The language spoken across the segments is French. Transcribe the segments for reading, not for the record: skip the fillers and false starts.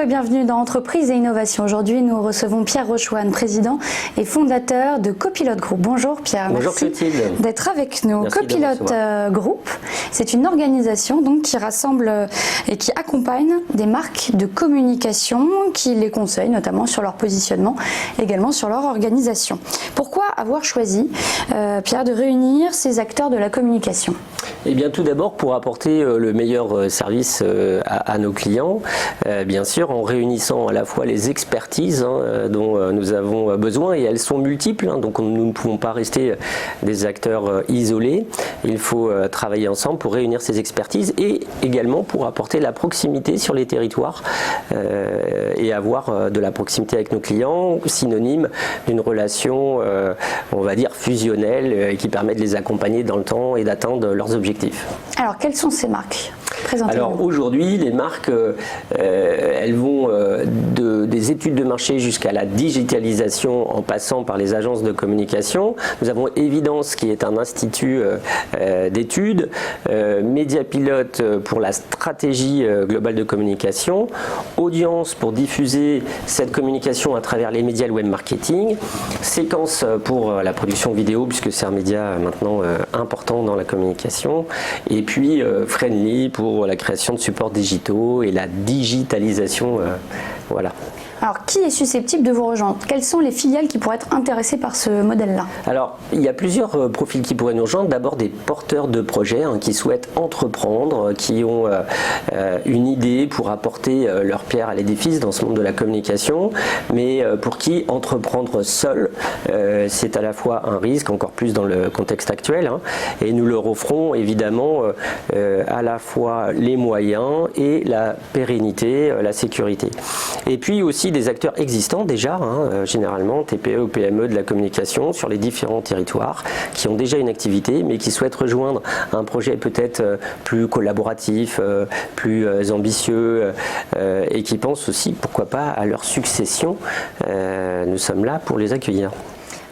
bienvenue dans Entreprise et Innovation. Aujourd'hui, nous recevons Pierre Rochouane, président et fondateur de Copilote Group. Bonjour Pierre, bonjour merci Clotilde d'être avec nous. Merci Copilote Group, c'est une organisation donc, qui rassemble et qui accompagne des marques de communication, qui les conseille notamment sur leur positionnement, également sur leur organisation. Pourquoi avoir choisi, Pierre, de réunir ces acteurs de la communication ? Eh bien, tout d'abord pour apporter le meilleur service à nos clients, bien sûr en réunissant à la fois les expertises dont nous avons besoin, et elles sont multiples, donc nous ne pouvons pas rester des acteurs isolés. Il faut travailler ensemble pour réunir ces expertises et également pour apporter la proximité sur les territoires et avoir de la proximité avec nos clients, synonyme d'une relation, on va dire, fusionnelle qui permet de les accompagner dans le temps et d'atteindre leurs objectifs. Alors, quelles sont ces marques ? Alors aujourd'hui, les marques, elles vont des études de marché jusqu'à la digitalisation en passant par les agences de communication. Nous avons Evidence qui est un institut d'études, Mediapilote pour la stratégie globale de communication, Audience pour diffuser cette communication à travers les médias et le web marketing, Séquence pour la production vidéo puisque c'est un média maintenant important dans la communication, et puis Friendly pour la création de supports digitaux et la digitalisation, voilà. Alors, qui est susceptible de vous rejoindre ? Quelles sont les filiales qui pourraient être intéressées par ce modèle-là ? Alors, il y a plusieurs profils qui pourraient nous rejoindre. D'abord, des porteurs de projets qui souhaitent entreprendre, qui ont une idée pour apporter leur pierre à l'édifice dans ce monde de la communication, mais pour qui entreprendre seul, c'est à la fois un risque, encore plus dans le contexte actuel, et nous leur offrons évidemment à la fois les moyens et la pérennité, la sécurité. Et puis aussi des acteurs existants déjà, généralement TPE ou PME de la communication sur les différents territoires, qui ont déjà une activité mais qui souhaitent rejoindre un projet peut-être plus collaboratif, plus ambitieux, et qui pensent aussi, pourquoi pas, à leur succession. Nous sommes là pour les accueillir.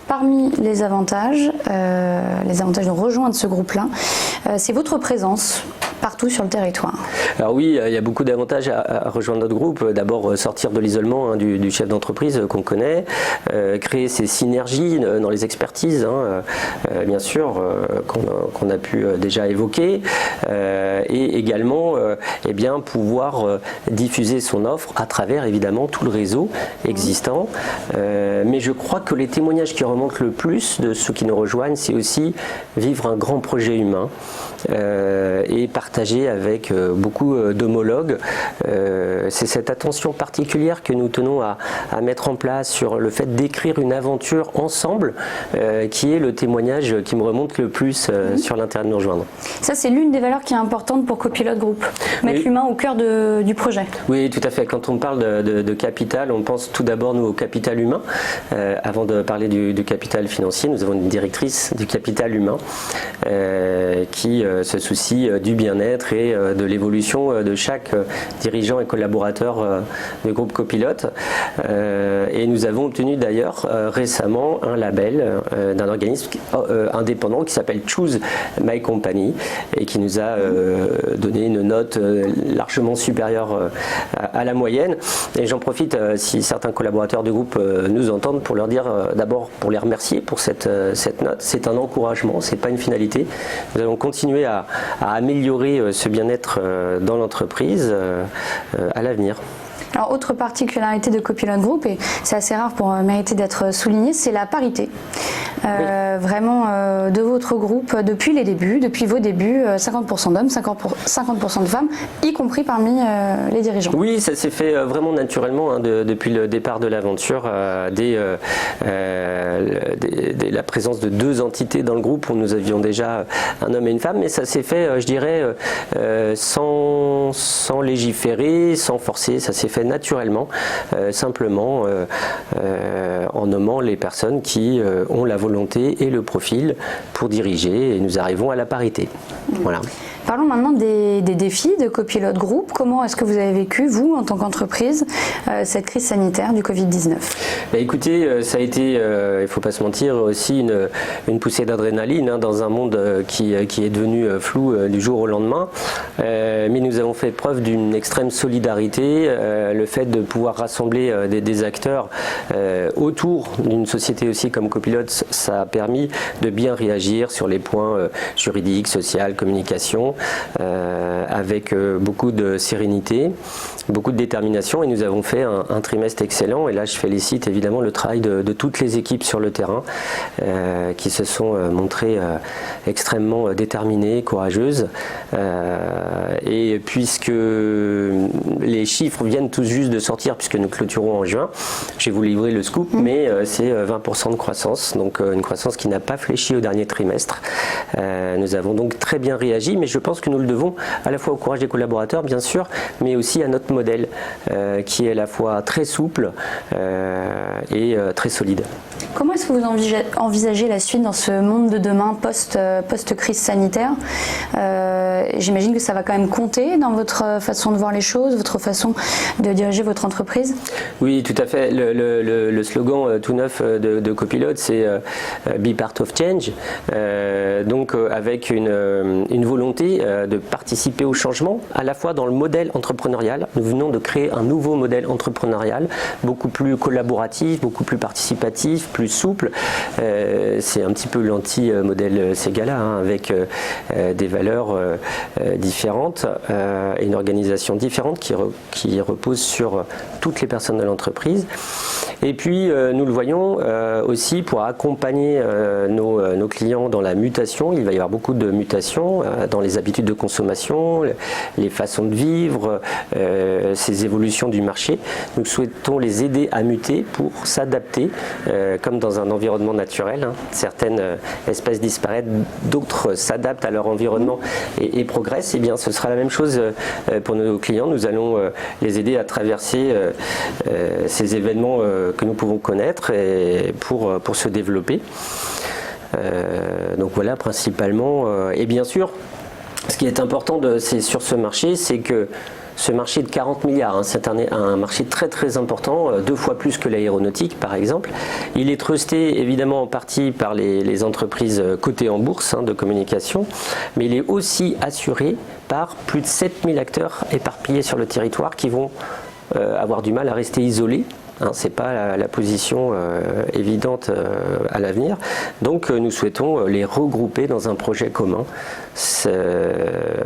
Parmi les avantages de rejoindre ce groupe-là, c'est votre présence partout sur le territoire. Alors oui, il y a beaucoup d'avantages à rejoindre notre groupe. D'abord, sortir de l'isolement du chef d'entreprise qu'on connaît, créer ces synergies dans les expertises, bien sûr, qu'on a pu déjà évoquer, et également eh bien, pouvoir diffuser son offre à travers évidemment tout le réseau existant. Mais je crois que les témoignages qui remontent le plus de ceux qui nous rejoignent, c'est aussi vivre un grand projet humain et partager avec beaucoup d'homologues. C'est cette attention particulière que nous tenons à mettre en place sur le fait d'écrire une aventure ensemble, qui est le témoignage qui me remonte le plus sur l'intérêt de nous rejoindre. Ça, c'est l'une des valeurs qui est importante pour Copilote Group, mettre l'humain au cœur du projet. Oui, tout à fait. Quand on parle de capital, on pense tout d'abord nous au capital humain. Avant de parler du capital financier, nous avons une directrice du capital humain qui se soucie du bien-être et de l'évolution de chaque dirigeant et collaborateur du groupe Copilote. Et nous avons obtenu d'ailleurs récemment un label d'un organisme indépendant qui s'appelle Choose My Company et qui nous a donné une note largement supérieure à la moyenne. Et j'en profite, si certains collaborateurs du groupe nous entendent, pour leur dire d'abord, pour les remercier pour cette note. C'est un encouragement, c'est pas une finalité. Nous allons continuer à améliorer ce bien-être dans l'entreprise à l'avenir. Alors, autre particularité de Copilote Group, et c'est assez rare pour mériter d'être souligné, c'est la parité. Oui. Vraiment, de votre groupe, depuis les débuts, depuis vos débuts, 50% d'hommes, 50% de femmes, y compris parmi les dirigeants. Oui, ça s'est fait vraiment naturellement depuis le départ de l'aventure, dès la présence de deux entités dans le groupe où nous avions déjà un homme et une femme, mais ça s'est fait, je dirais, sans légiférer, sans forcer, ça s'est fait naturellement, simplement en nommant les personnes qui ont la volonté et le profil pour diriger, et nous arrivons à la parité. Voilà. Parlons maintenant des défis de Copilot Group. Comment est-ce que vous avez vécu, vous, en tant qu'entreprise, cette crise sanitaire du Covid-19 ? Écoutez, ça a été, il ne faut pas se mentir, aussi une poussée d'adrénaline dans un monde qui est devenu flou du jour au lendemain. Mais nous avons fait preuve d'une extrême solidarité. Le fait de pouvoir rassembler des acteurs autour d'une société aussi comme Copilot, ça a permis de bien réagir sur les points juridiques, sociaux, communication, avec beaucoup de sérénité, beaucoup de détermination, et nous avons fait un trimestre excellent. Et là, je félicite évidemment le travail de toutes les équipes sur le terrain qui se sont montrées extrêmement déterminées, courageuses. Et puisque les chiffres viennent tout juste de sortir, puisque nous clôturons en juin, je vais vous livrer le scoop, mais c'est 20% de croissance, donc une croissance qui n'a pas fléchi au dernier trimestre. Nous avons donc très bien réagi, mais je pense que nous le devons à la fois au courage des collaborateurs, bien sûr, mais aussi à notre modèle qui est à la fois très souple et très solide. Comment est-ce que vous envisagez la suite dans ce monde de demain post-crise sanitaire ? J'imagine que ça va quand même compter dans votre façon de voir les choses, votre façon de diriger votre entreprise ? Oui, tout à fait. Le slogan tout neuf de Copilot, c'est Be part of change. Donc avec une volonté de participer au changement, à la fois dans le modèle entrepreneurial. Nous venons de créer un nouveau modèle entrepreneurial, beaucoup plus collaboratif, beaucoup plus participatif, plus souple. C'est un petit peu l'anti-modèle Ségala, avec des valeurs différentes et une organisation différente qui repose sur toutes les personnes de l'entreprise. Et puis nous le voyons aussi pour accompagner nos clients dans la mutation. Il va y avoir beaucoup de mutations dans les habitudes de consommation, les façons de vivre, ces évolutions du marché. Nous souhaitons les aider à muter pour s'adapter comme dans un environnement naturel. Certaines espèces disparaissent, d'autres s'adaptent à leur environnement et progressent. Et bien, ce sera la même chose pour nos clients. Nous allons les aider à traverser ces événements que nous pouvons connaître et pour se développer. Donc voilà, principalement. Et bien sûr, ce qui est important sur ce marché, c'est que ce marché de 40 milliards, c'est un marché très très important, 2 fois plus que l'aéronautique par exemple. Il est trusté évidemment en partie par les entreprises cotées en bourse de communication, mais il est aussi assuré par plus de 7000 acteurs éparpillés sur le territoire qui vont avoir du mal à rester isolés. Ce n'est pas la position évidente à l'avenir. Donc nous souhaitons les regrouper dans un projet commun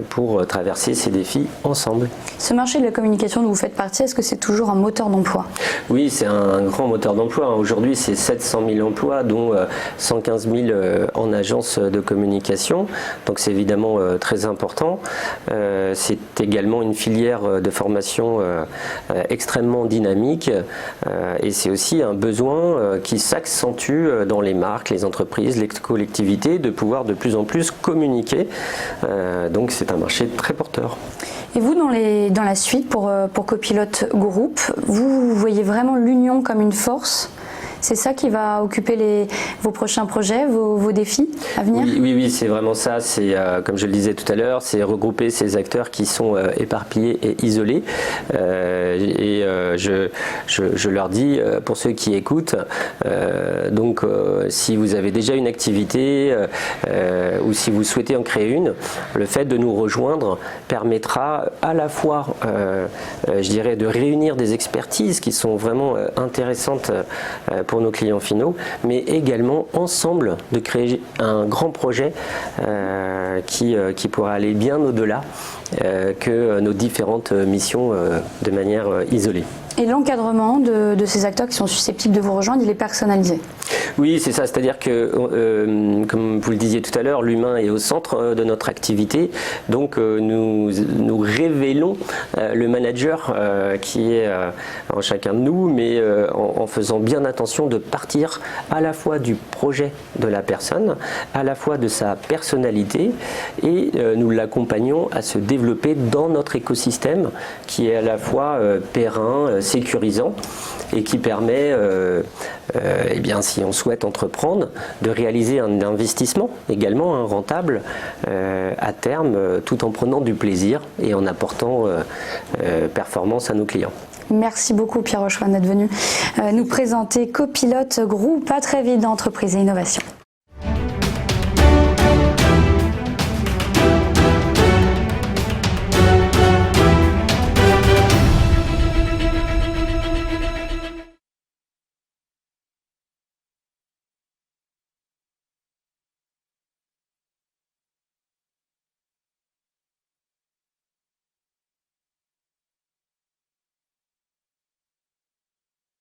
pour traverser ces défis ensemble. Ce marché de la communication dont vous faites partie, est-ce que c'est toujours un moteur d'emploi ? Oui, c'est un grand moteur d'emploi. Aujourd'hui, c'est 700 000 emplois, dont 115 000 en agence de communication. Donc c'est évidemment très important. C'est également une filière de formation extrêmement dynamique. Et c'est aussi un besoin qui s'accentue dans les marques, les entreprises, les collectivités, de pouvoir de plus en plus communiquer. Donc c'est un marché très porteur. Et vous, dans la suite, pour Copilot Group, vous voyez vraiment l'union comme une force ? C'est ça qui va occuper vos prochains projets, vos défis à venir ? Oui, c'est vraiment ça. C'est, comme je le disais tout à l'heure, c'est regrouper ces acteurs qui sont éparpillés et isolés. Je leur dis, pour ceux qui écoutent, si vous avez déjà une activité ou si vous souhaitez en créer une, le fait de nous rejoindre permettra à la fois, de réunir des expertises qui sont vraiment intéressantes pour nos clients finaux, mais également ensemble de créer un grand projet qui pourra aller bien au-delà que nos différentes missions de manière isolée. Et l'encadrement de ces acteurs qui sont susceptibles de vous rejoindre, il est personnalisé ? Oui, c'est ça, c'est-à-dire que, comme vous le disiez tout à l'heure, l'humain est au centre de notre activité, donc nous révélons le manager qui est en chacun de nous, mais en faisant bien attention de partir à la fois du projet de la personne, à la fois de sa personnalité, et nous l'accompagnons à se développer dans notre écosystème qui est à la fois périn, sécurisant, et qui permet eh bien, si on souhaite entreprendre, de réaliser un investissement également rentable à terme, tout en prenant du plaisir et en apportant performance à nos clients. Merci beaucoup Pierre Rochefouin d'être venu nous présenter Copilote Group. À très vite dans Entreprise et Innovation.